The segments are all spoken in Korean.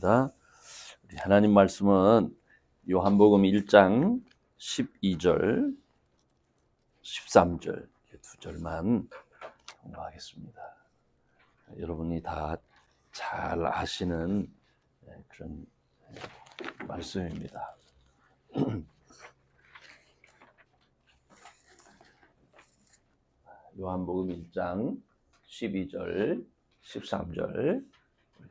하겠습니다. 우리 하나님 말씀은 요한복음 1장 12절, 13절 두 절만 공부하겠습니다. 여러분이 다 잘 아시는 그런 말씀입니다. 요한복음 1장 12절, 13절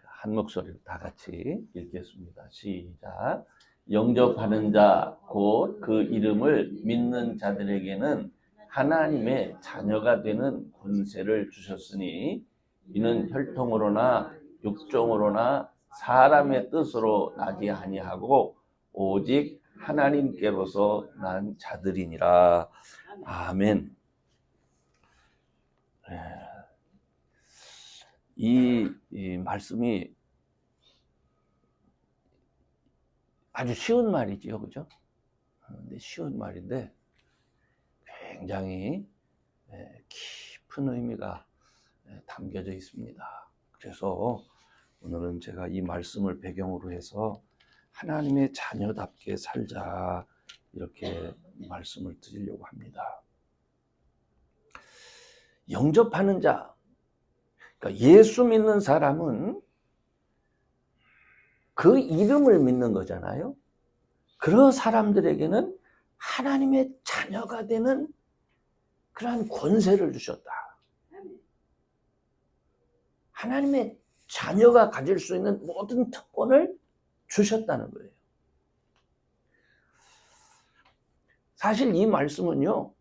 한 목소리로 다 같이 읽겠습니다. 시작. 영접하는 자 곧 그 이름을 믿는 자들에게는 하나님의 자녀가 되는 권세를 주셨으니 이는 혈통으로나 육종으로나 사람의 뜻으로 나지 아니하고 오직 하나님께로서 난 자들이니라. 아멘. 이 말씀이 아주 쉬운 말이지요, 그죠? 쉬운 말인데 굉장히 깊은 의미가 담겨져 있습니다. 그래서 오늘은 제가 이 말씀을 배경으로 해서 하나님의 자녀답게 살자 이렇게 말씀을 드리려고 합니다. 영접하는 자, 그러니까 예수 믿는 사람은 그 이름을 믿는 거잖아요. 그런 사람들에게는 하나님의 자녀가 되는 그러한 권세를 주셨다. 하나님의 자녀가 가질 수 있는 모든 특권을 주셨다는 거예요. 사실 이 말씀은요,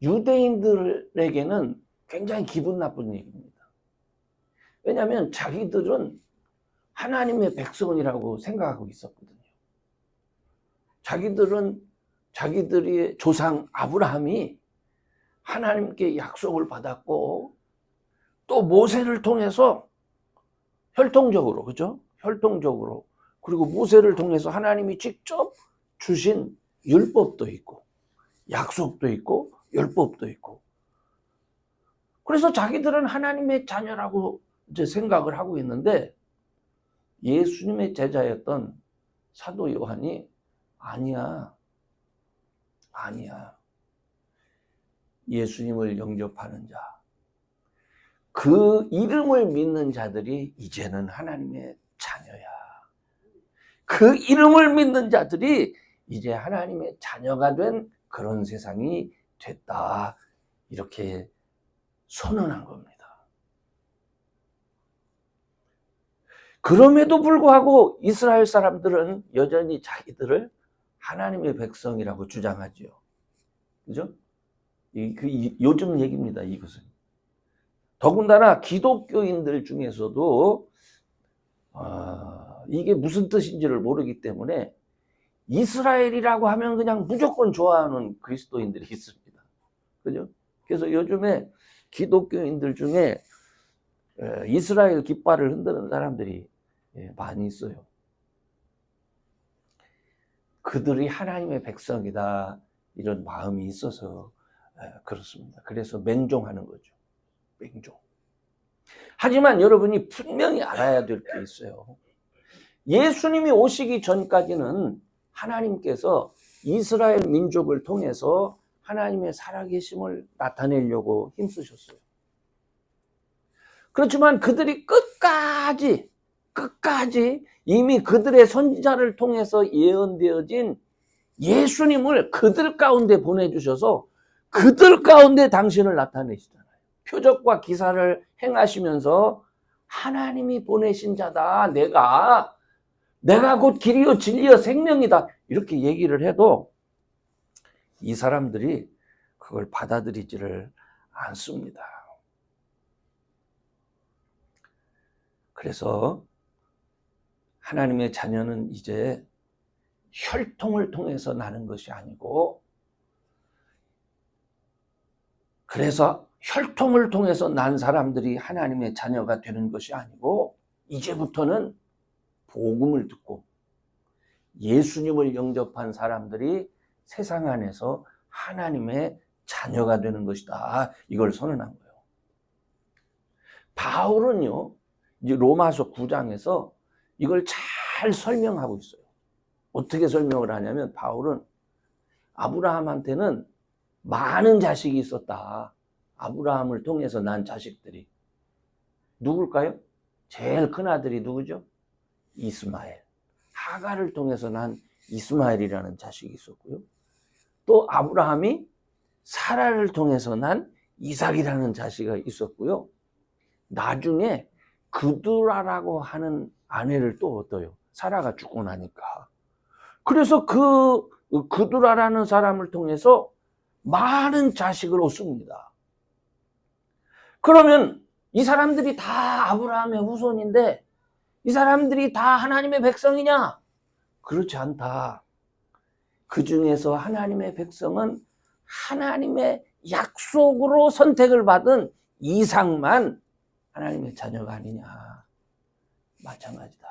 유대인들에게는 굉장히 기분 나쁜 얘기입니다. 왜냐하면 자기들은 하나님의 백성이라고 생각하고 있었거든요. 자기들은 자기들의 조상 아브라함이 하나님께 약속을 받았고 또 모세를 통해서 혈통적으로, 그죠? 혈통적으로. 그리고 모세를 통해서 하나님이 직접 주신 율법도 있고 약속도 있고 율법도 있고. 그래서 자기들은 하나님의 자녀라고 이제 생각을 하고 있는데 예수님의 제자였던 사도 요한이 아니야. 예수님을 영접하는 자, 그 이름을 믿는 자들이 이제는 하나님의 자녀야. 그 이름을 믿는 자들이 이제 하나님의 자녀가 된 그런 세상이 됐다. 이렇게 선언한 겁니다. 그럼에도 불구하고 이스라엘 사람들은 여전히 자기들을 하나님의 백성이라고 주장하죠. 그죠? 요즘 얘기입니다, 이것은. 더군다나 기독교인들 중에서도 이게 무슨 뜻인지를 모르기 때문에 이스라엘이라고 하면 그냥 무조건 좋아하는 그리스도인들이 있습니다. 그죠? 그래서 요즘에 기독교인들 중에 이스라엘 깃발을 흔드는 사람들이 많이 있어요. 그들이 하나님의 백성이다 이런 마음이 있어서 그렇습니다. 그래서 맹종하는 거죠. 맹종. 하지만 여러분이 분명히 알아야 될 게 있어요. 예수님이 오시기 전까지는 하나님께서 이스라엘 민족을 통해서 하나님의 살아계심을 나타내려고 힘쓰셨어요. 그렇지만 그들이 끝까지 이미 그들의 선지자를 통해서 예언되어진 예수님을 그들 가운데 보내주셔서 그들 가운데 당신을 나타내시잖아요. 표적과 기사를 행하시면서 하나님이 보내신 자다. 내가 곧 길이요 진리요 생명이다. 이렇게 얘기를 해도 이 사람들이 그걸 받아들이지를 않습니다. 그래서 하나님의 자녀는 이제 혈통을 통해서 나는 것이 아니고, 그래서 혈통을 통해서 난 사람들이 하나님의 자녀가 되는 것이 아니고 이제부터는 복음을 듣고 예수님을 영접한 사람들이 세상 안에서 하나님의 자녀가 되는 것이다. 이걸 선언한 거예요. 바울은요, 이제 로마서 9장에서 이걸 잘 설명하고 있어요. 어떻게 설명을 하냐면 바울은 아브라함한테는 많은 자식이 있었다. 아브라함을 통해서 난 자식들이. 누굴까요? 제일 큰 아들이 누구죠? 이스마엘. 하갈을 통해서 난 이스마엘이라는 자식이 있었고요. 또 아브라함이 사라를 통해서 난 이삭이라는 자식이 있었고요. 나중에 그두라라고 하는 아내를 또 얻어요. 사라가 죽고 나니까. 그래서 그 그두라라는 사람을 통해서 많은 자식을 얻습니다. 그러면 이 사람들이 다 아브라함의 후손인데 이 사람들이 다 하나님의 백성이냐? 그렇지 않다. 그 중에서 하나님의 백성은 하나님의 약속으로 선택을 받은 이삭만 하나님의 자녀가 아니냐. 마찬가지다.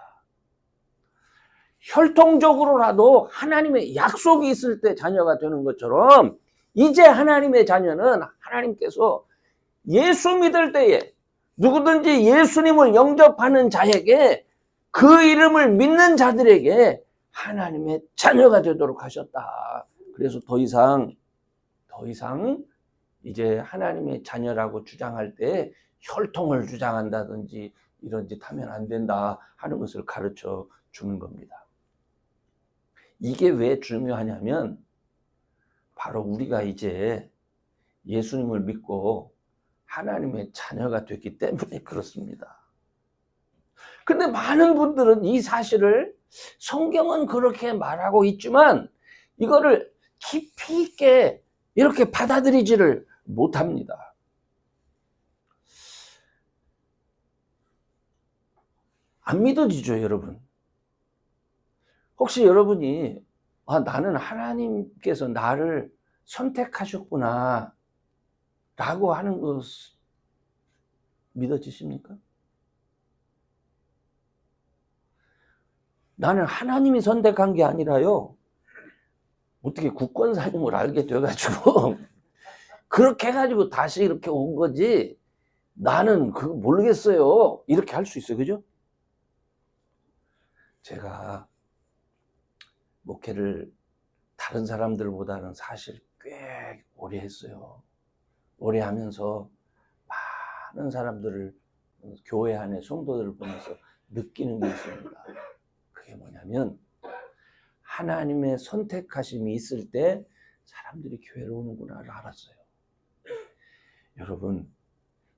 혈통적으로라도 하나님의 약속이 있을 때 자녀가 되는 것처럼 이제 하나님의 자녀는 하나님께서 예수 믿을 때에 누구든지 예수님을 영접하는 자에게 그 이름을 믿는 자들에게 하나님의 자녀가 되도록 하셨다. 그래서 더 이상 이제 하나님의 자녀라고 주장할 때 혈통을 주장한다든지 이런 짓 하면 안 된다 하는 것을 가르쳐 주는 겁니다. 이게 왜 중요하냐면 바로 우리가 이제 예수님을 믿고 하나님의 자녀가 됐기 때문에 그렇습니다. 근데 많은 분들은 이 사실을 성경은 그렇게 말하고 있지만 이거를 깊이 있게 이렇게 받아들이지를 못합니다. 안 믿어지죠, 여러분? 혹시 여러분이 나는 하나님께서 나를 선택하셨구나 라고 하는 것 믿어지십니까? 나는 하나님이 선택한 게 아니라요. 어떻게 국권사님을 알게 돼가지고 그렇게 해가지고 다시 이렇게 온 거지. 나는 그거 모르겠어요. 이렇게 할 수 있어요. 그죠? 제가 목회를 다른 사람들보다는 사실 꽤 오래 했어요. 오래 하면서 많은 사람들을 교회 안에 성도들을 보면서 느끼는 게 있습니다. 그게 뭐냐면 하나님의 선택하심이 있을 때 사람들이 교회로 오는구나를 알았어요. 여러분,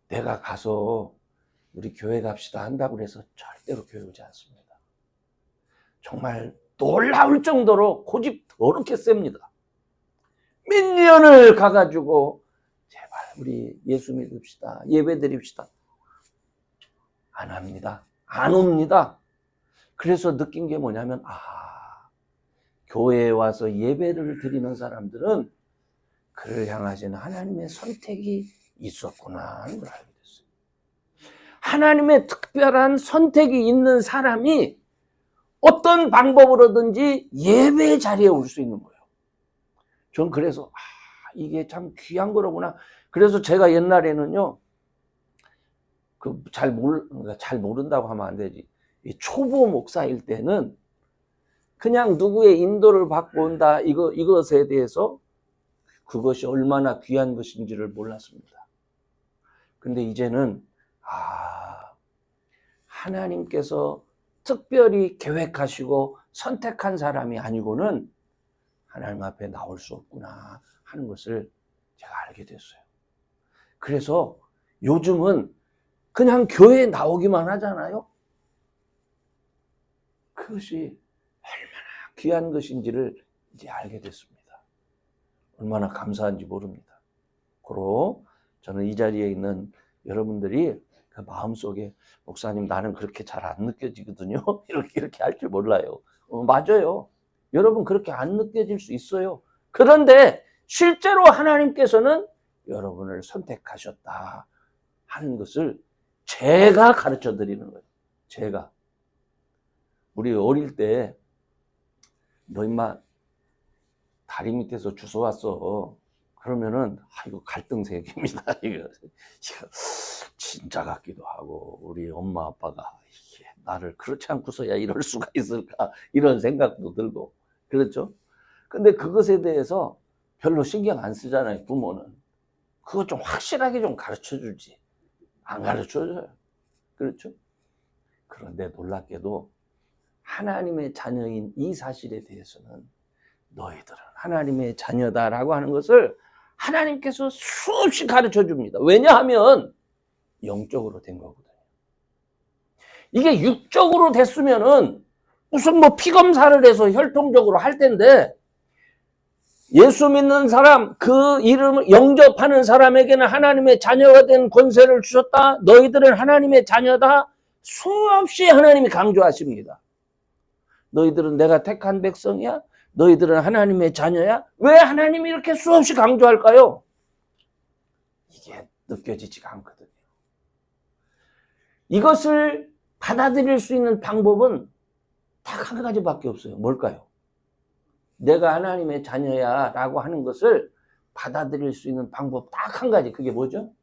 내가 가서 우리 교회 갑시다 한다고 해서 절대로 교회 오지 않습니다. 정말 놀라울 정도로 고집 더럽게 셉니다. 몇 년을 가가지고 제발 우리 예수 믿읍시다. 예배 드립시다. 안 합니다. 안 옵니다. 그래서 느낀 게 뭐냐면 교회에 와서 예배를 드리는 사람들은 그를 향하신 하나님의 선택이 있었구나 하는 걸 알게 됐어요. 하나님의 특별한 선택이 있는 사람이 어떤 방법으로든지 예배 자리에 올 수 있는 거예요. 전 그래서 이게 참 귀한 거로구나. 그래서 제가 옛날에는요, 잘 모른다고 하면 안 되지. 초보 목사일 때는 그냥 누구의 인도를 받고 온다 이것에 대해서 그것이 얼마나 귀한 것인지를 몰랐습니다. 근데 이제는 하나님께서 특별히 계획하시고 선택한 사람이 아니고는 하나님 앞에 나올 수 없구나 하는 것을 제가 알게 됐어요. 그래서 요즘은 그냥 교회에 나오기만 하잖아요. 그것이 얼마나 귀한 것인지를 이제 알게 됐습니다. 얼마나 감사한지 모릅니다. 그러 저는 이 자리에 있는 여러분들이 그 마음속에 목사님 나는 그렇게 잘 안 느껴지거든요. 이렇게 할 줄 몰라요. 맞아요. 여러분 그렇게 안 느껴질 수 있어요. 그런데 실제로 하나님께서는 여러분을 선택하셨다 하는 것을 제가 가르쳐 드리는 거예요. 제가. 우리 어릴 때 너 임마 다리 밑에서 주워 왔어. 그러면은 이거 갈등색입니다. 이거 진짜 같기도 하고 우리 엄마 아빠가 나를 그렇지 않고서야 이럴 수가 있을까 이런 생각도 들고 그렇죠. 근데 그것에 대해서 별로 신경 안 쓰잖아요. 부모는 그거 좀 확실하게 좀 가르쳐 주지 안 가르쳐 줘요. 그렇죠. 그런데 놀랍게도 하나님의 자녀인 이 사실에 대해서는 너희들은 하나님의 자녀다라고 하는 것을 하나님께서 수없이 가르쳐 줍니다. 왜냐하면 영적으로 된 거거든요. 이게 육적으로 됐으면은 무슨 뭐 피검사를 해서 혈통적으로 할 텐데 예수 믿는 사람, 그 이름을 영접하는 사람에게는 하나님의 자녀가 된 권세를 주셨다. 너희들은 하나님의 자녀다. 수없이 하나님이 강조하십니다. 너희들은 내가 택한 백성이야. 너희들은 하나님의 자녀야. 왜 하나님이 이렇게 수없이 강조할까요? 이게 느껴지지가 않거든요. 이것을 받아들일 수 있는 방법은 딱 한 가지밖에 없어요. 뭘까요? 내가 하나님의 자녀야 라고 하는 것을 받아들일 수 있는 방법 딱 한 가지. 그게 뭐죠?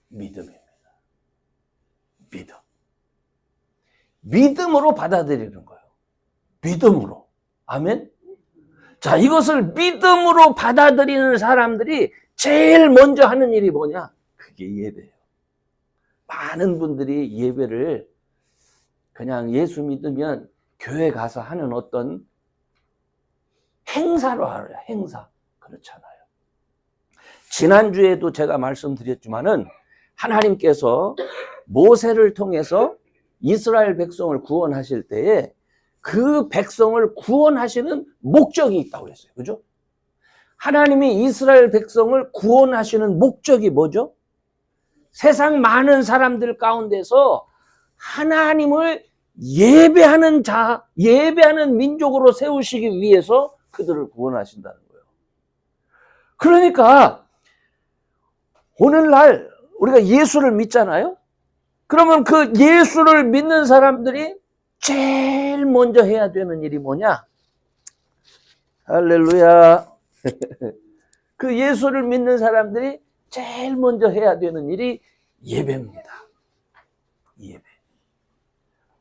믿음입니다. 믿음. 믿음으로 받아들이는 거예요. 믿음으로. 아멘? 자, 이것을 믿음으로 받아들이는 사람들이 제일 먼저 하는 일이 뭐냐? 그게 예배예요. 많은 분들이 예배를 그냥 예수 믿으면 교회 가서 하는 어떤 행사로 알아요. 행사. 그렇잖아요. 지난주에도 제가 말씀드렸지만은 하나님께서 모세를 통해서 이스라엘 백성을 구원하실 때에 그 백성을 구원하시는 목적이 있다고 했어요. 그죠? 하나님이 이스라엘 백성을 구원하시는 목적이 뭐죠? 세상 많은 사람들 가운데서 하나님을 예배하는 예배하는 민족으로 세우시기 위해서 그들을 구원하신다는 거예요. 그러니까 오늘날 우리가 예수를 믿잖아요. 그러면 그 예수를 믿는 사람들이 제일 먼저 해야 되는 일이 뭐냐? 할렐루야. 그 예수를 믿는 사람들이 제일 먼저 해야 되는 일이 예배입니다. 예배.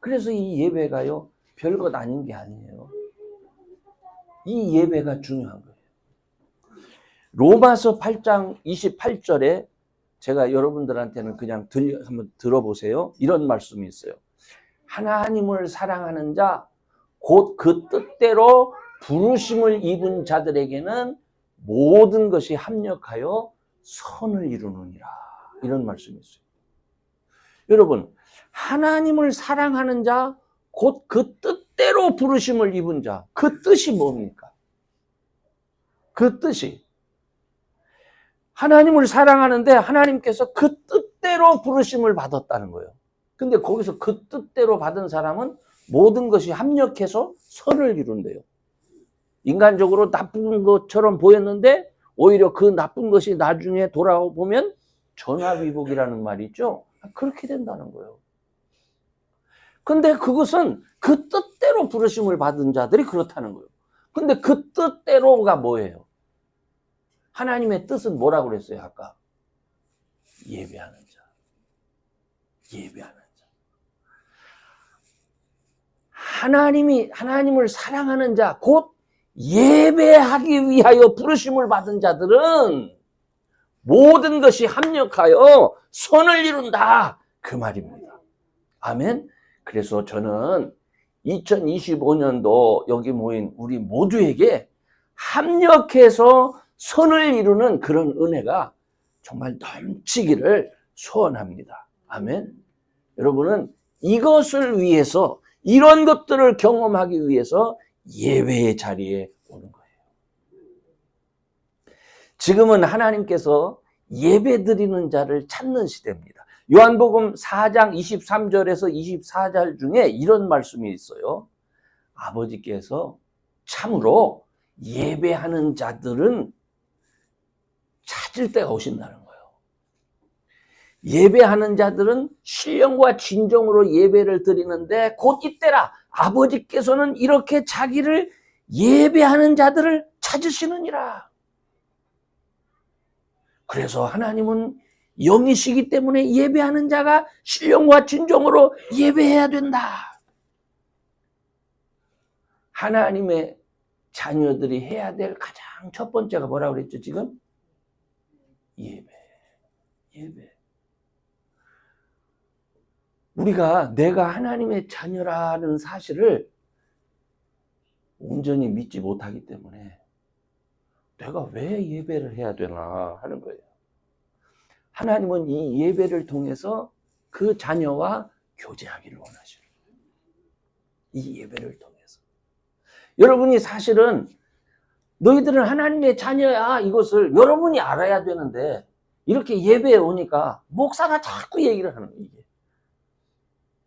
그래서 이 예배가요, 별것 아닌 게 아니에요. 이 예배가 중요한 거예요. 로마서 8장 28절에 제가 여러분들한테는 그냥 한번 들어보세요. 이런 말씀이 있어요. 하나님을 사랑하는 자, 곧 그 뜻대로 부르심을 입은 자들에게는 모든 것이 합력하여 선을 이루느니라. 이런 말씀이 있어요. 여러분, 하나님을 사랑하는 자, 곧 그 뜻대로 부르심을 입은 자, 그 뜻이 뭡니까? 그 뜻이 하나님을 사랑하는데 하나님께서 그 뜻대로 부르심을 받았다는 거예요. 근데 거기서 그 뜻대로 받은 사람은 모든 것이 합력해서 선을 이룬대요. 인간적으로 나쁜 것처럼 보였는데 오히려 그 나쁜 것이 나중에 돌아보면 전화위복이라는 말이 있죠. 그렇게 된다는 거예요. 근데 그것은 그 뜻대로 부르심을 받은 자들이 그렇다는 거예요. 근데 그 뜻대로가 뭐예요? 하나님의 뜻은 뭐라고 그랬어요, 아까? 예배하는 자. 예배하는 자. 하나님을 사랑하는 자, 곧 예배하기 위하여 부르심을 받은 자들은 모든 것이 합력하여 선을 이룬다. 그 말입니다. 아멘. 그래서 저는 2025년도 여기 모인 우리 모두에게 합력해서 선을 이루는 그런 은혜가 정말 넘치기를 소원합니다. 아멘. 여러분은 이것을 위해서, 이런 것들을 경험하기 위해서 예배의 자리에 오는 거예요. 지금은 하나님께서 예배 드리는 자를 찾는 시대입니다. 요한복음 4장 23절에서 24절 중에 이런 말씀이 있어요. 아버지께서 참으로 예배하는 자들은 찾을 때가 오신다는 거예요. 예배하는 자들은 신령과 진정으로 예배를 드리는데 곧 이때라. 아버지께서는 이렇게 자기를 예배하는 자들을 찾으시느니라. 그래서 하나님은 영이시기 때문에 예배하는 자가 신령과 진정으로 예배해야 된다. 하나님의 자녀들이 해야 될 가장 첫 번째가 뭐라고 그랬죠, 지금? 예배. 우리가 내가 하나님의 자녀라는 사실을 온전히 믿지 못하기 때문에 내가 왜 예배를 해야 되나 하는 거예요. 하나님은 이 예배를 통해서 그 자녀와 교제하기를 원하셔요. 이 예배를 통해서. 여러분이 사실은 너희들은 하나님의 자녀야, 이것을 여러분이 알아야 되는데 이렇게 예배에 오니까 목사가 자꾸 얘기를 하는 거예요.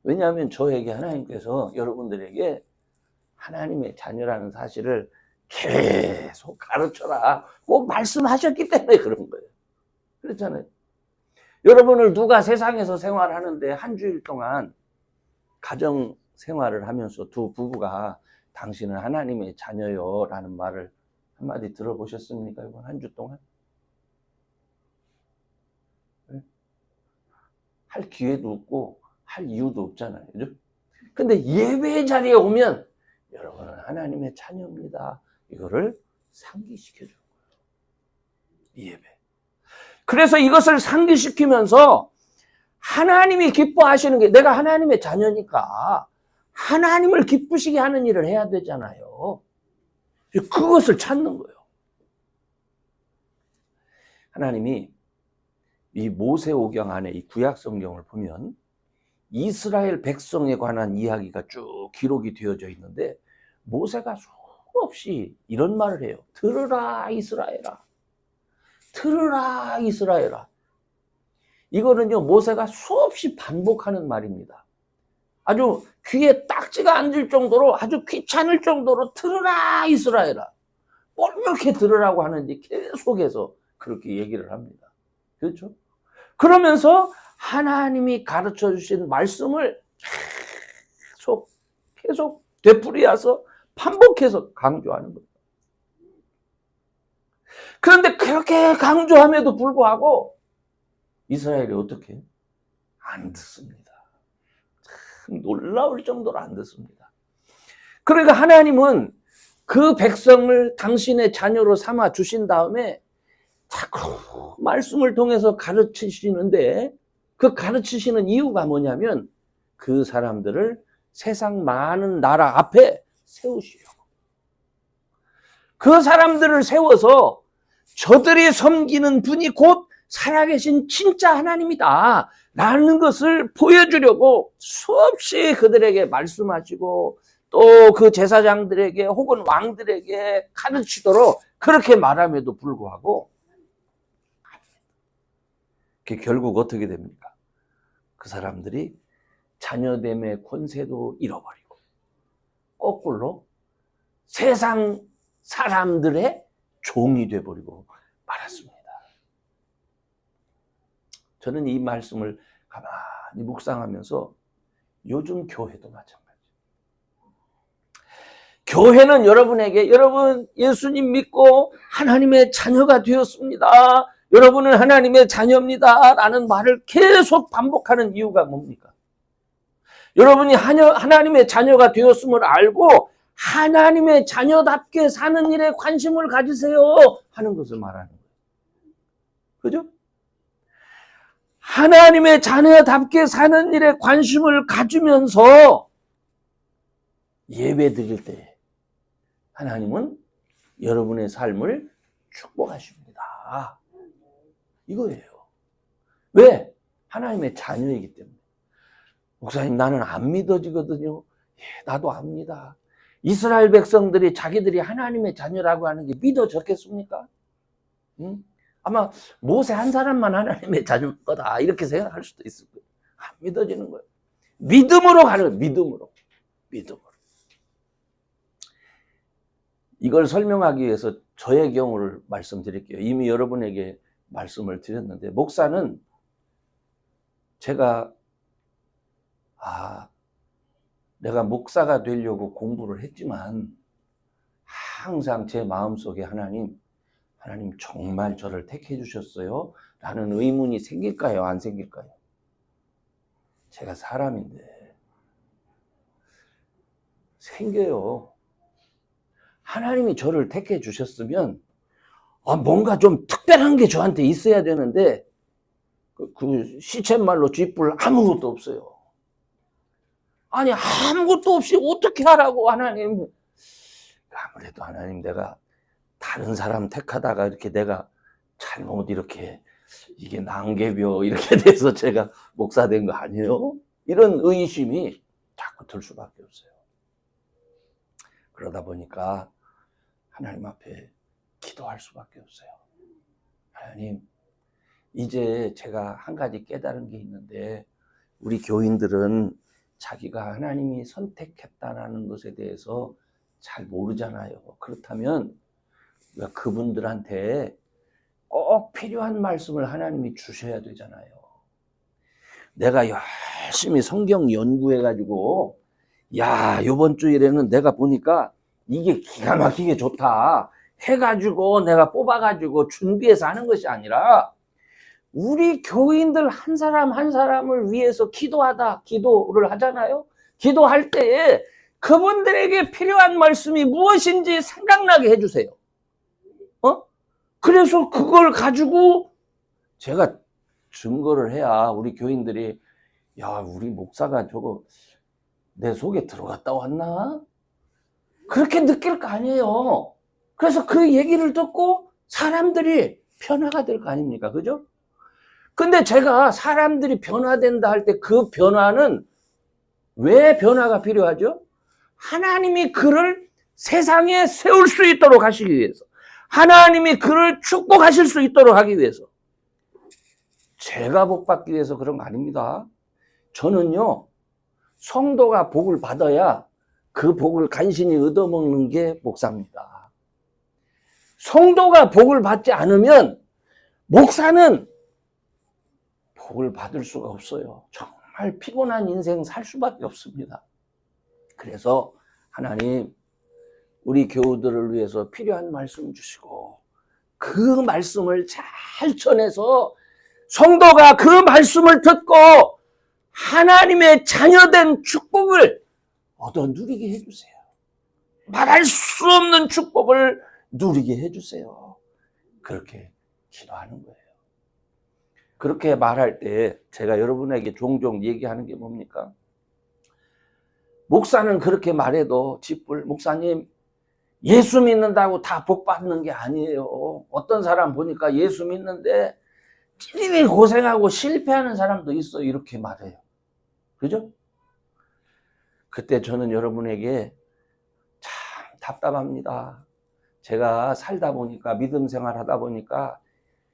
왜냐하면 저에게 하나님께서 여러분들에게 하나님의 자녀라는 사실을 계속 가르쳐라, 꼭 말씀하셨기 때문에 그런 거예요. 그렇잖아요. 여러분을 누가 세상에서 생활하는데 한 주일 동안 가정 생활을 하면서 두 부부가 당신은 하나님의 자녀요 라는 말을 한마디 들어보셨습니까? 이번 한 주 동안? 할 기회도 없고 할 이유도 없잖아요. 그죠? 근데 예배의 자리에 오면 여러분은 하나님의 자녀입니다. 이거를 상기시켜 주는 거예요. 예배. 그래서 이것을 상기시키면서 하나님이 기뻐하시는 게, 내가 하나님의 자녀니까 하나님을 기쁘시게 하는 일을 해야 되잖아요. 그것을 찾는 거예요. 하나님이 이 모세오경 안에 이 구약 성경을 보면 이스라엘 백성에 관한 이야기가 쭉 기록이 되어져 있는데 모세가 수없이 이런 말을 해요. 들으라 이스라엘아. 들으라 이스라엘아. 이거는요, 모세가 수없이 반복하는 말입니다. 아주 귀에 딱지가 앉을 정도로, 아주 귀찮을 정도로 들으라 이스라엘아. 뭘 이렇게 들으라고 하는지 계속해서 그렇게 얘기를 합니다. 그렇죠? 그러면서 하나님이 가르쳐 주신 말씀을 계속 되풀이해서 반복해서 강조하는 거예요. 그런데 그렇게 강조함에도 불구하고 이스라엘이 어떻게? 안 듣습니다. 참 놀라울 정도로 안 듣습니다. 그러니까 하나님은 그 백성을 당신의 자녀로 삼아 주신 다음에 자꾸 말씀을 통해서 가르치시는데, 그 가르치시는 이유가 뭐냐면 그 사람들을 세상 많은 나라 앞에 세우시려고. 그 사람들을 세워서 저들이 섬기는 분이 곧 살아계신 진짜 하나님이다 라는 것을 보여주려고 수없이 그들에게 말씀하시고 또 그 제사장들에게 혹은 왕들에게 가르치도록 그렇게 말함에도 불구하고 결국 어떻게 됩니까? 그 사람들이 자녀됨의 권세도 잃어버리고 거꾸로 세상 사람들의 종이 되어버리고 말았습니다. 저는 이 말씀을 가만히 묵상하면서 요즘 교회도 마찬가지예요. 교회는 여러분에게 여러분 예수님 믿고 하나님의 자녀가 되었습니다. 여러분은 하나님의 자녀입니다 라는 말을 계속 반복하는 이유가 뭡니까? 여러분이 하나님의 자녀가 되었음을 알고 하나님의 자녀답게 사는 일에 관심을 가지세요 하는 것을 말하는 거예요. 그죠? 하나님의 자녀답게 사는 일에 관심을 가지면서 예배 드릴 때 하나님은 여러분의 삶을 축복하십니다. 이거예요. 왜? 하나님의 자녀이기 때문에. 목사님, 나는 안 믿어지거든요. 예, 나도 압니다. 이스라엘 백성들이 자기들이 하나님의 자녀라고 하는 게 믿어졌겠습니까? 응? 아마 모세 한 사람만 하나님의 자녀일 거다 이렇게 생각할 수도 있을 거예요. 안 믿어지는 거예요. 믿음으로 가는 거예요. 믿음으로. 이걸 설명하기 위해서 저의 경우를 말씀드릴게요. 이미 여러분에게 말씀을 드렸는데, 목사는 제가 내가 목사가 되려고 공부를 했지만 항상 제 마음속에 하나님 정말 저를 택해 주셨어요? 라는 의문이 생길까요? 안 생길까요? 제가 사람인데. 생겨요. 하나님이 저를 택해 주셨으면 뭔가 좀 특별한 게 저한테 있어야 되는데 그 시쳇말로 쥐뿔 아무것도 없어요. 아니 아무것도 없이 어떻게 하라고 하나님. 아무래도 하나님 내가 다른 사람 택하다가 이렇게 내가 잘못 이렇게 이게 난개벼 이렇게 돼서 제가 목사 된 거 아니에요? 이런 의심이 자꾸 들 수밖에 없어요. 그러다 보니까 하나님 앞에 기도할 수밖에 없어요. 하나님, 이제 제가 한 가지 깨달은 게 있는데 우리 교인들은 자기가 하나님이 선택했다는 것에 대해서 잘 모르잖아요. 그렇다면 그분들한테 꼭 필요한 말씀을 하나님이 주셔야 되잖아요. 내가 열심히 성경 연구해가지고 이번 주일에는 내가 보니까 이게 기가 막히게 좋다 해가지고 내가 뽑아가지고 준비해서 하는 것이 아니라 우리 교인들 한 사람 한 사람을 위해서 기도를 하잖아요. 기도할 때에 그분들에게 필요한 말씀이 무엇인지 생각나게 해주세요. 그래서 그걸 가지고 제가 증거를 해야 우리 교인들이 우리 목사가 저거 내 속에 들어갔다 왔나? 그렇게 느낄 거 아니에요. 그래서 그 얘기를 듣고 사람들이 변화가 될 거 아닙니까? 그죠? 근데 제가 사람들이 변화된다 할 때 그 변화는 왜 변화가 필요하죠? 하나님이 그를 세상에 세울 수 있도록 하시기 위해서, 하나님이 그를 축복하실 수 있도록 하기 위해서, 제가 복 받기 위해서 그런 거 아닙니다. 저는요, 성도가 복을 받아야 그 복을 간신히 얻어먹는 게 목사입니다. 성도가 복을 받지 않으면 목사는 복을 받을 수가 없어요. 정말 피곤한 인생 살 수밖에 없습니다. 그래서 하나님, 우리 교우들을 위해서 필요한 말씀 주시고 그 말씀을 잘 전해서 성도가 그 말씀을 듣고 하나님의 자녀된 축복을 얻어 누리게 해주세요. 말할 수 없는 축복을 누리게 해주세요. 그렇게 기도하는 거예요. 그렇게 말할 때 제가 여러분에게 종종 얘기하는 게 뭡니까? 목사는 그렇게 말해도 목사님 예수 믿는다고 다 복 받는 게 아니에요. 어떤 사람 보니까 예수 믿는데 찌릿 고생하고 실패하는 사람도 있어, 이렇게 말해요. 그죠? 그때 저는 여러분에게 참 답답합니다. 제가 살다 보니까, 믿음 생활 하다 보니까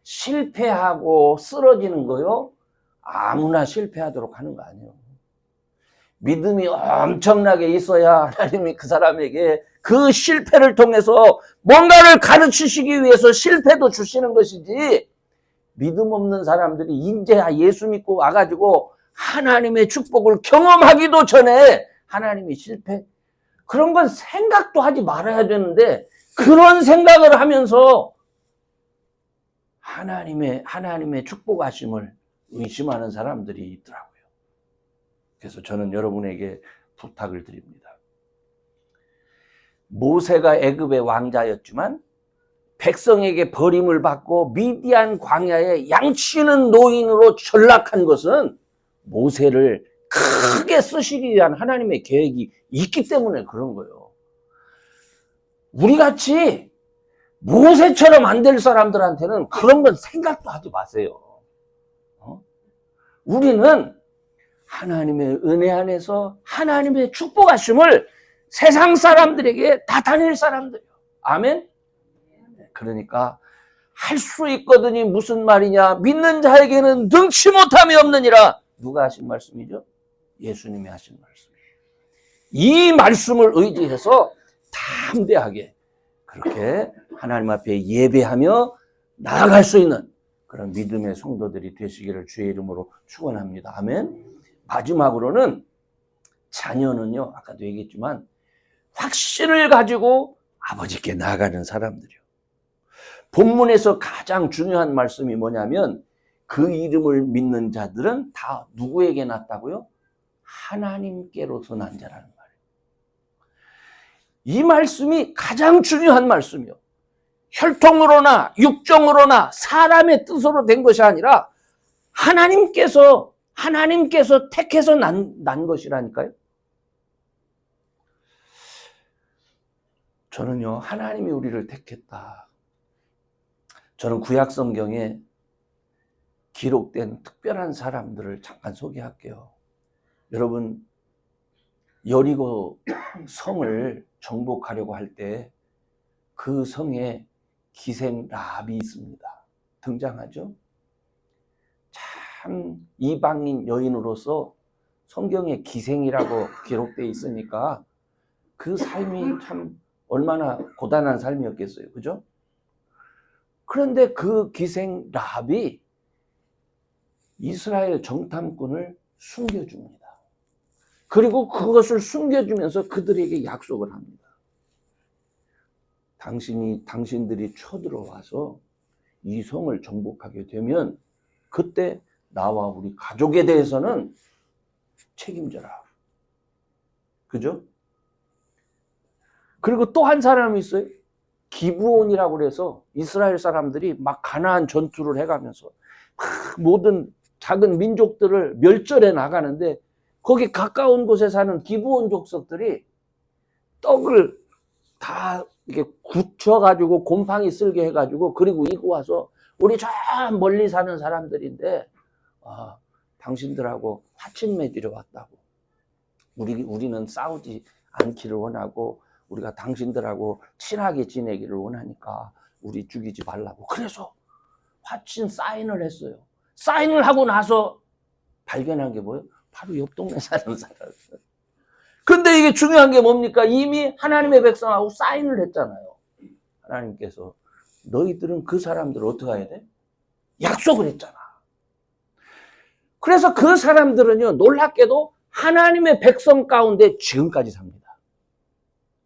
실패하고 쓰러지는 거요, 아무나 실패하도록 하는 거 아니에요. 믿음이 엄청나게 있어야 하나님이 그 사람에게 그 실패를 통해서 뭔가를 가르치시기 위해서 실패도 주시는 것이지, 믿음 없는 사람들이 이제 예수 믿고 와가지고 하나님의 축복을 경험하기도 전에 하나님이 실패, 그런 건 생각도 하지 말아야 되는데 그런 생각을 하면서 하나님의 축복하심을 의심하는 사람들이 있더라고요. 그래서 저는 여러분에게 부탁을 드립니다. 모세가 애굽의 왕자였지만 백성에게 버림을 받고 미디안 광야에 양치는 노인으로 전락한 것은 모세를 크게 쓰시기 위한 하나님의 계획이 있기 때문에 그런 거예요. 우리같이 모세처럼 안 될 사람들한테는 그런 건 생각도 하지 마세요. 우리는 하나님의 은혜 안에서 하나님의 축복하심을 세상 사람들에게 다 다닐 사람들이에요. 아멘? 그러니까 할 수 있거든이 무슨 말이냐? 믿는 자에게는 능치 못함이 없느니라. 누가 하신 말씀이죠? 예수님이 하신 말씀이에요. 이 말씀을 의지해서 담대하게 그렇게 하나님 앞에 예배하며 나아갈 수 있는 그런 믿음의 성도들이 되시기를 주의 이름으로 축원합니다. 아멘. 마지막으로는 자녀는요, 아까도 얘기했지만 확신을 가지고 아버지께 나아가는 사람들이요. 본문에서 가장 중요한 말씀이 뭐냐면 그 이름을 믿는 자들은 다 누구에게 났다고요? 하나님께로서 난 자라는 말이에요. 이 말씀이 가장 중요한 말씀이요. 혈통으로나 육정으로나 사람의 뜻으로 된 것이 아니라 하나님께서 택해서 난 것이라니까요. 저는요, 하나님이 우리를 택했다. 저는 구약 성경에 기록된 특별한 사람들을 잠깐 소개할게요. 여러분, 여리고 성을 정복하려고 할 때 그 성에 기생 라합이 있습니다. 등장하죠. 참 이방인 여인으로서 성경에 기생이라고 기록되어 있으니까 그 삶이 참 얼마나 고단한 삶이었겠어요. 그죠? 그런데 그 기생 라합이 이스라엘 정탐꾼을 숨겨줍니다. 그리고 그것을 숨겨주면서 그들에게 약속을 합니다. 당신들이 쳐들어와서 이 성을 정복하게 되면 그때 나와 우리 가족에 대해서는 책임져라. 그죠? 그리고 또 한 사람이 있어요. 기브온이라고 그래서 이스라엘 사람들이 막 가나안 전투를 해가면서 모든 작은 민족들을 멸절해 나가는데 거기 가까운 곳에 사는 기브온 족속들이 떡을 다 이렇게 굳혀가지고 곰팡이 쓸게 해가지고 그리고 이거 와서 우리 저 멀리 사는 사람들인데 당신들하고 화친 맺으러 왔다고. 우리는 싸우지 않기를 원하고 우리가 당신들하고 친하게 지내기를 원하니까 우리 죽이지 말라고. 그래서 화친 사인을 했어요. 사인을 하고 나서 발견한 게 뭐예요? 바로 옆 동네 사는 사람. 근데 이게 중요한 게 뭡니까? 이미 하나님의 백성하고 사인을 했잖아요. 하나님께서 너희들은 그 사람들을 어떻게 해야 돼? 약속을 했잖아. 그래서 그 사람들은요, 놀랍게도 하나님의 백성 가운데 지금까지 삽니다.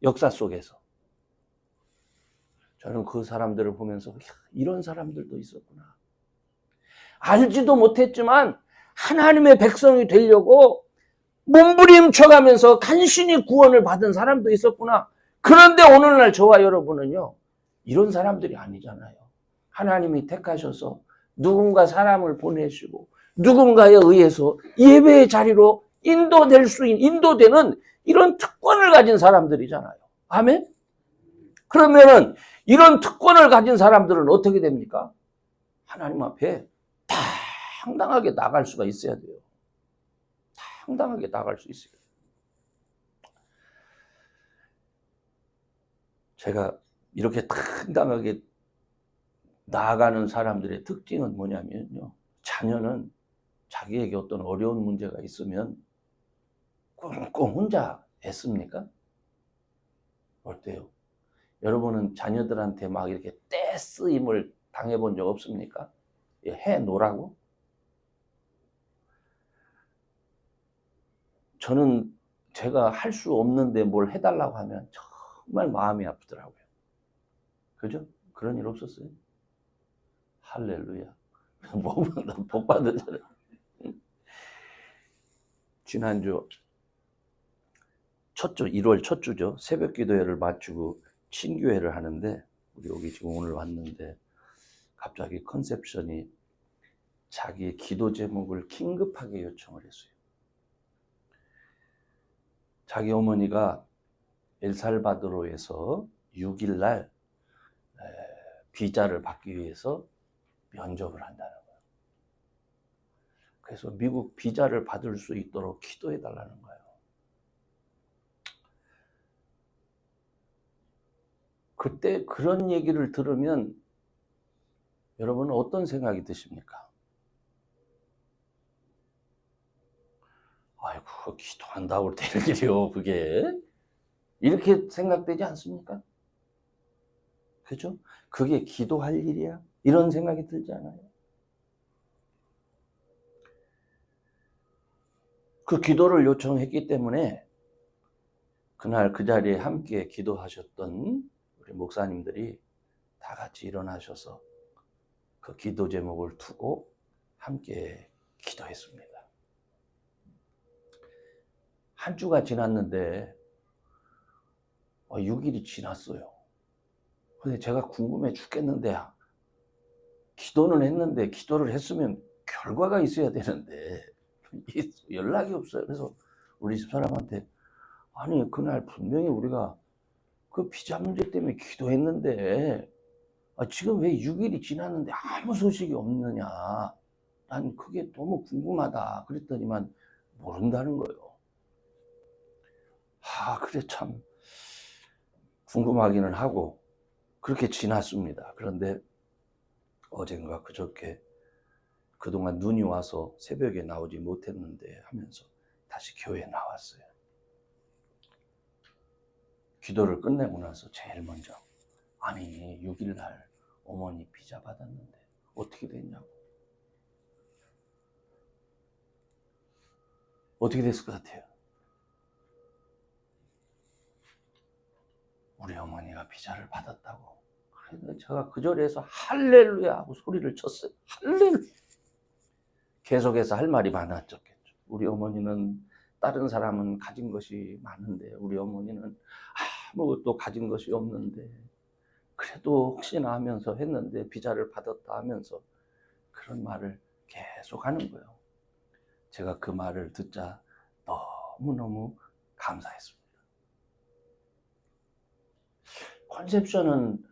역사 속에서. 저는 그 사람들을 보면서 이런 사람들도 있었구나. 알지도 못했지만 하나님의 백성이 되려고 몸부림쳐가면서 간신히 구원을 받은 사람도 있었구나. 그런데 오늘날 저와 여러분은요, 이런 사람들이 아니잖아요. 하나님이 택하셔서 누군가 사람을 보내시고 누군가에 의해서 예배의 자리로 인도되는 이런 특권을 가진 사람들이잖아요. 아멘? 그러면은 이런 특권을 가진 사람들은 어떻게 됩니까? 하나님 앞에 당당하게 나갈 수가 있어야 돼요. 당당하게 나갈 수 있어요. 제가 이렇게 당당하게 나아가는 사람들의 특징은 뭐냐면요. 자녀는 자기에게 어떤 어려운 문제가 있으면 꽁꽁 혼자 애씁니까? 어때요? 여러분은 자녀들한테 막 이렇게 떼쓰임을 당해본 적 없습니까? 해놓으라고? 저는 제가 할 수 없는데 뭘 해달라고 하면 정말 마음이 아프더라고요. 그죠? 그런 일 없었어요? 할렐루야. 복 받으잖아요. 지난주 첫 주, 1월 첫 주죠. 새벽 기도회를 마치고 친교회를 하는데 우리 여기 지금 오늘 왔는데 갑자기 컨셉션이 자기의 기도 제목을 긴급하게 요청을 했어요. 자기 어머니가 엘살바도르에서 6일 날 비자를 받기 위해서 면접을 한다는 거예요. 그래서 미국 비자를 받을 수 있도록 기도해 달라는 거예요. 그때 그런 얘기를 들으면 여러분은 어떤 생각이 드십니까? 아이고, 기도한다고 될 일이요, 그게. 이렇게 생각되지 않습니까? 그죠? 그게 기도할 일이야? 이런 생각이 들지 않아요? 그 기도를 요청했기 때문에 그날 그 자리에 함께 기도하셨던 우리 목사님들이 다 같이 일어나셔서 그 기도 제목을 두고 함께 기도했습니다. 한 주가 지났는데 6일이 지났어요. 근데 제가 궁금해 죽겠는데 기도는 했는데 기도를 했으면 결과가 있어야 되는데 연락이 없어요. 그래서 우리 집사람한테 아니 그날 분명히 우리가 그 비자 문제 때문에 기도했는데 지금 왜 6일이 지났는데 아무 소식이 없느냐. 난 그게 너무 궁금하다. 그랬더니만 모른다는 거예요. 그래 참 궁금하기는 하고 그렇게 지났습니다. 그런데 어젠가 그저께 그동안 눈이 와서 새벽에 나오지 못했는데 하면서 다시 교회에 나왔어요. 기도를 끝내고 나서 제일 먼저 아니 6일날 어머니 비자 받았는데 어떻게 됐냐고. 어떻게 됐을 것 같아요? 우리 어머니가 비자를 받았다고. 그래서 제가 그 자리에서 할렐루야 하고 소리를 쳤어요. 할렐루야. 계속해서 할 말이 많았겠죠. 우리 어머니는 다른 사람은 가진 것이 많은데 우리 어머니는 아무것도 가진 것이 없는데 그래도 혹시나 하면서 했는데 비자를 받았다 하면서 그런 말을 계속 하는 거예요. 제가 그 말을 듣자 너무너무 감사했습니다. 컨셉션은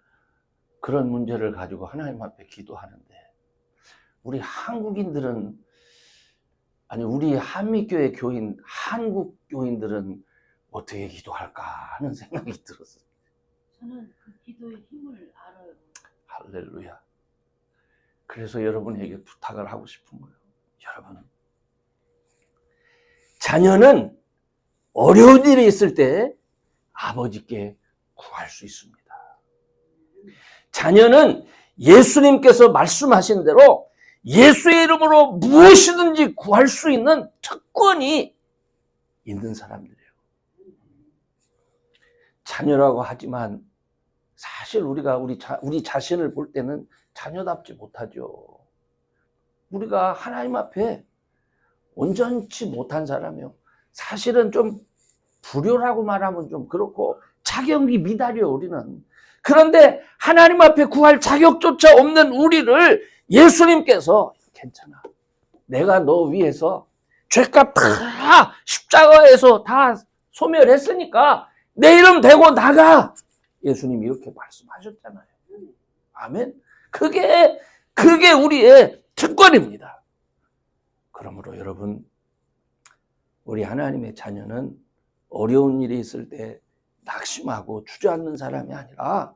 그런 문제를 가지고 하나님 앞에 기도하는데 우리 한국인들은 아니 우리 한미교회 교인 한국 교인들은 어떻게 기도할까 하는 생각이 들었어요. 저는 그 기도의 힘을 알아요. 할렐루야. 그래서 여러분에게 부탁을 하고 싶은 거예요. 여러분, 자녀는 어려운 일이 있을 때 아버지께 구할 수 있습니다. 자녀는 예수님께서 말씀하신 대로 예수의 이름으로 무엇이든지 구할 수 있는 특권이 있는 사람들이에요. 자녀라고 하지만 사실 우리가 우리 자신을 볼 때는 자녀답지 못하죠. 우리가 하나님 앞에 온전치 못한 사람이요. 사실은 좀 불효라고 말하면 좀 그렇고 자격이 미달이요, 우리는. 그런데 하나님 앞에 구할 자격조차 없는 우리를 예수님께서 괜찮아. 내가 너 위해서 죄값 다 십자가에서 다 소멸했으니까 내 이름 대고 나가. 예수님이 이렇게 말씀하셨잖아요. 아멘. 그게 우리의 특권입니다. 그러므로 여러분, 우리 하나님의 자녀는 어려운 일이 있을 때 낙심하고 주저앉는 사람이 아니라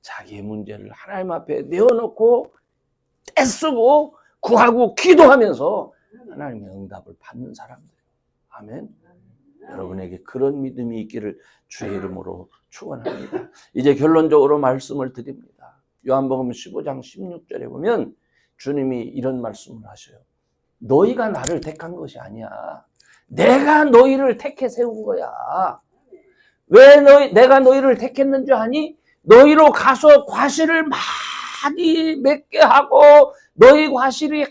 자기의 문제를 하나님 앞에 내어놓고 떼쓰고 구하고 기도하면서 하나님의 응답을 받는 사람들. 아멘. 여러분에게 그런 믿음이 있기를 주의 이름으로 축원합니다. 이제 결론적으로 말씀을 드립니다. 요한복음 15장 16절에 보면 주님이 이런 말씀을 하셔요. 너희가 나를 택한 것이 아니야. 내가 너희를 택해 세운 거야. 왜 내가 너희를 택했는 줄 아니? 너희로 가서 과실을 많이 맺게 하고 너희 과실이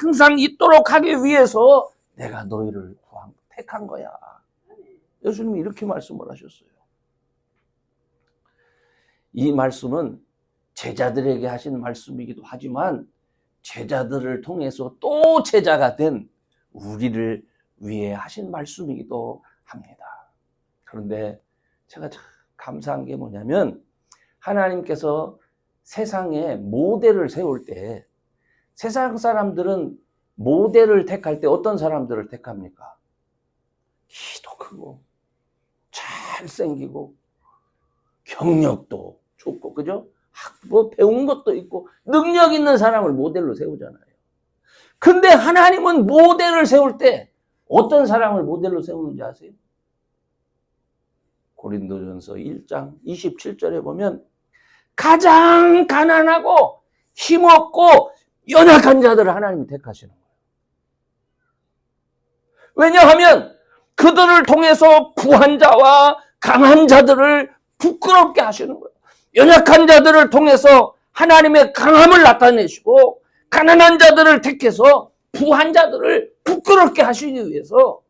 항상 있도록 하기 위해서 내가 너희를 택한 거야. 예수님이 이렇게 말씀을 하셨어요. 이 말씀은 제자들에게 하신 말씀이기도 하지만 제자들을 통해서 또 제자가 된 우리를 위해 하신 말씀이기도 합니다. 그런데 제가 참 감사한 게 뭐냐면 하나님께서 세상에 모델을 세울 때 세상 사람들은 모델을 택할 때 어떤 사람들을 택합니까? 키도 크고 잘생기고 경력도 좋고 그죠? 뭐 배운 것도 있고 능력 있는 사람을 모델로 세우잖아요. 근데 하나님은 모델을 세울 때 어떤 사람을 모델로 세우는지 아세요? 고린도전서 1장 27절에 보면 가장 가난하고 힘없고 연약한 자들을 하나님이 택하시는 거예요. 왜냐하면 그들을 통해서 부한 자와 강한 자들을 부끄럽게 하시는 거예요. 연약한 자들을 통해서 하나님의 강함을 나타내시고 가난한 자들을 택해서 부한 자들을 부끄럽게 하시기 위해서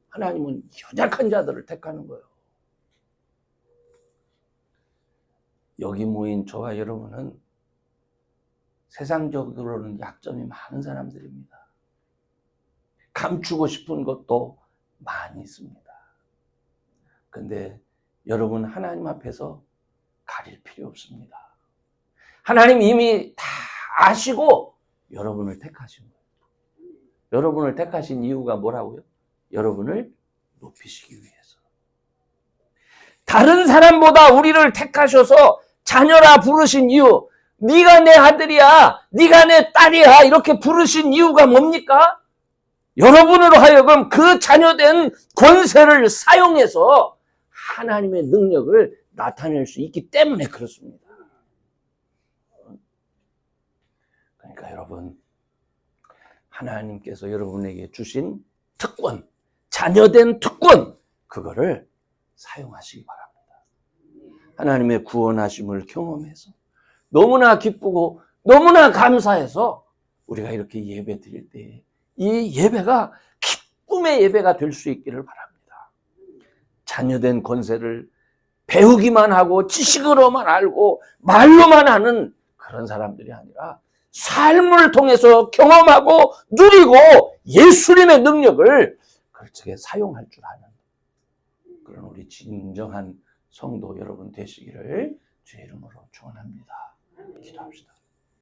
하나님은 연약한 자들을 택하는 거예요. 여기 모인 저와 여러분은 세상적으로는 약점이 많은 사람들입니다. 감추고 싶은 것도 많이 있습니다. 근데 여러분 하나님 앞에서 가릴 필요 없습니다. 하나님 이미 다 아시고 여러분을 택하신 거예요. 여러분을 택하신 이유가 뭐라고요? 여러분을 높이시기 위해서. 다른 사람보다 우리를 택하셔서 자녀라 부르신 이유, 네가 내 아들이야, 네가 내 딸이야 이렇게 부르신 이유가 뭡니까? 여러분으로 하여금 그 자녀된 권세를 사용해서 하나님의 능력을 나타낼 수 있기 때문에 그렇습니다. 그러니까 여러분, 하나님께서 여러분에게 주신 특권, 자녀된 특권, 그거를 사용하시기 바랍니다. 하나님의 구원하심을 경험해서 너무나 기쁘고 너무나 감사해서 우리가 이렇게 예배 드릴 때 이 예배가 기쁨의 예배가 될 수 있기를 바랍니다. 자녀된 권세를 배우기만 하고 지식으로만 알고 말로만 하는 그런 사람들이 아니라 삶을 통해서 경험하고 누리고 예수님의 능력을 그렇게 사용할 줄 아는 그런 우리 진정한 성도 여러분 되시기를 주의 이름으로 축원합니다. 기도합시다.